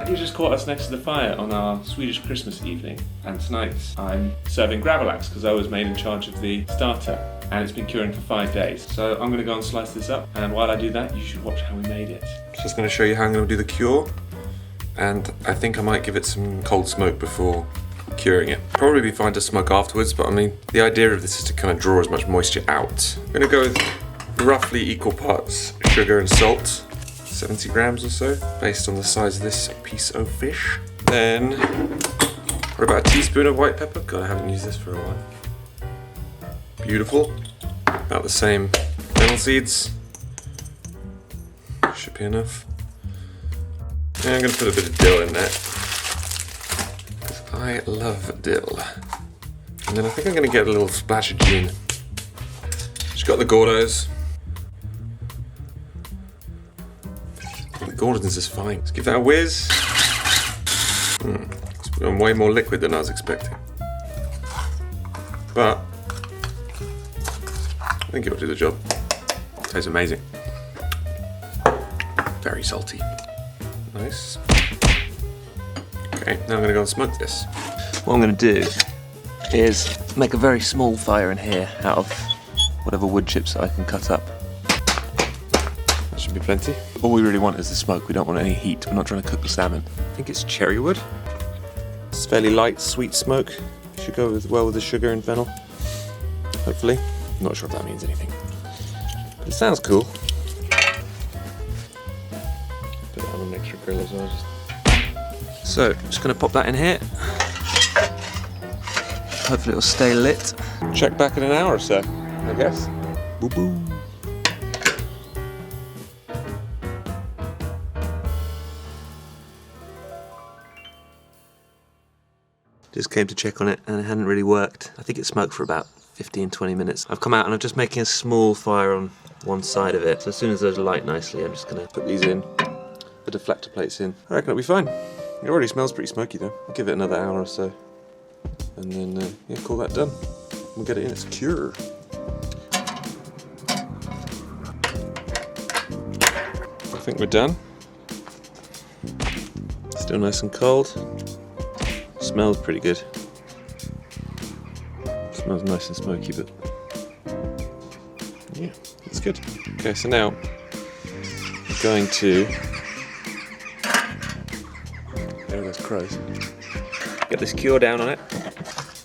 You just caught us next to the fire on our Swedish Christmas evening, and tonight I'm serving Gravlax because I was made in charge of the starter, and it's been curing for 5 days. So I'm going to go and slice this up, and while I do that, you should watch how we made it. Just going to show you how I'm going to do the cure, and I think I might give it some cold smoke before curing it. Probably be fine to smoke afterwards, but I mean, the idea of this is to kind of draw as much moisture out. I'm going to go with roughly equal parts sugar and salt. 70 grams or so, based on the size of this piece of fish. Then, what about a teaspoon of white pepper? God, I haven't used this for a while. Beautiful. About the same fennel seeds. Should be enough. And I'm going to put a bit of dill in there, because I love dill. And then I think I'm going to get a little splash of gin. Just got the Gordos. Gordon's is fine. Let's give that a whiz. It's become way more liquid than I was expecting. But I think it'll do the job. Tastes amazing. Very salty. Nice. Okay, now I'm going to go and smoke this. What I'm going to do is make a very small fire in here out of whatever wood chips that I can cut up. Should be plenty. All we really want is the smoke. We don't want any heat. We're not trying to cook the salmon. I think it's cherry wood. It's fairly light, sweet smoke. Should go well with the sugar and fennel. Hopefully. I'm not sure if that means anything. But it sounds cool. Put it on an extra grill as well. So, just going to pop that in here. Hopefully it'll stay lit. Check back in an hour or so, I guess. Boo boo. Just came to check on it and it hadn't really worked. I think it smoked for about 15-20 minutes. I've come out and I'm just making a small fire on one side of it. So as soon as those light nicely, I'm just gonna put these in, the deflector plates in. I reckon it'll be fine. It already smells pretty smoky though. I'll give it another hour or so. And then, yeah, call that done. We'll get it in its cure. I think we're done. Still nice and cold. Smells pretty good. Smells nice and smoky, but yeah, it's good. Okay, so now I'm going to, there are those crows, get this cure down on it.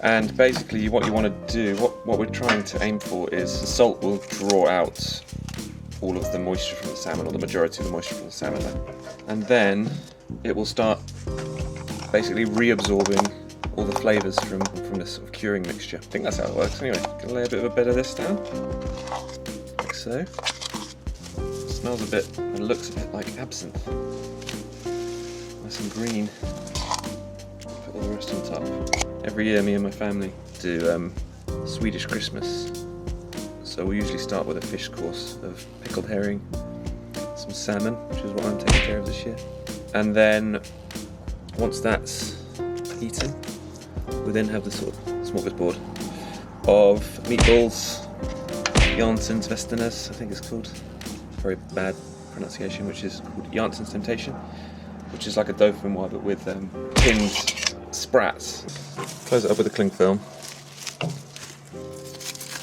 And basically what you want to do, what we're trying to aim for is the salt will draw out all of the moisture from the salmon, or the majority of the moisture from the salmon, and then it will start basically reabsorbing all the flavours from this sort of curing mixture. I think that's how it works. Anyway, gonna lay a bit of a bit of this down, like so. It smells a bit and looks a bit like absinthe. Nice and green. Put all the rest on top. Every year, me and my family do Swedish Christmas. So we usually start with a fish course of pickled herring, some salmon, which is what I'm taking care of this year, and then once that's eaten, we then have the sort of smorgasbord of meatballs, Janssens Westernes, I think it's called. Very bad pronunciation, which is called Janssens Temptation, which is like a dauphinoise but with tinned sprats. Close it up with a cling film,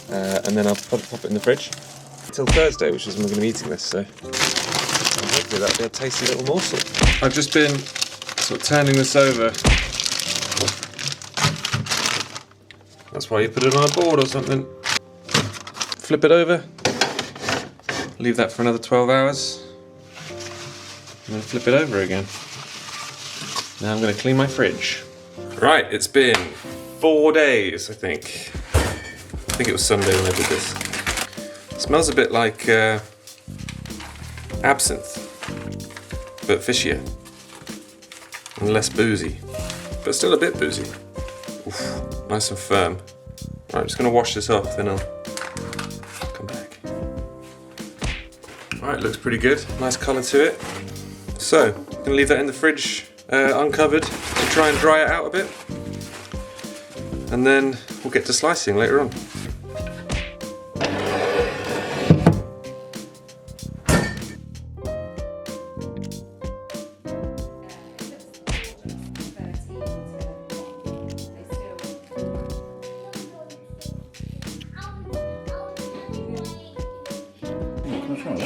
and then I'll pop it in the fridge until Thursday, which is when we're going to be eating this. So hopefully that'll be a tasty little morsel. I've just been sort of turning this over. That's why you put it on a board or something. Flip it over, leave that for another 12 hours, and then flip it over again. Now I'm going to clean my fridge. Right, it's been 4 days, I think. I think it was Sunday when I did this. It smells a bit like absinthe, but fishier. And less boozy, but still a bit boozy. Oof, nice and firm. Right, I'm just going to wash this off, then I'll come back. Alright, looks pretty good. Nice colour to it. So, I'm going to leave that in the fridge uncovered to try and dry it out a bit. And then we'll get to slicing later on.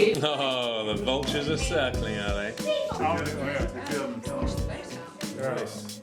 Oh, the vultures are circling, are they? Oh, yeah, the German. Nice.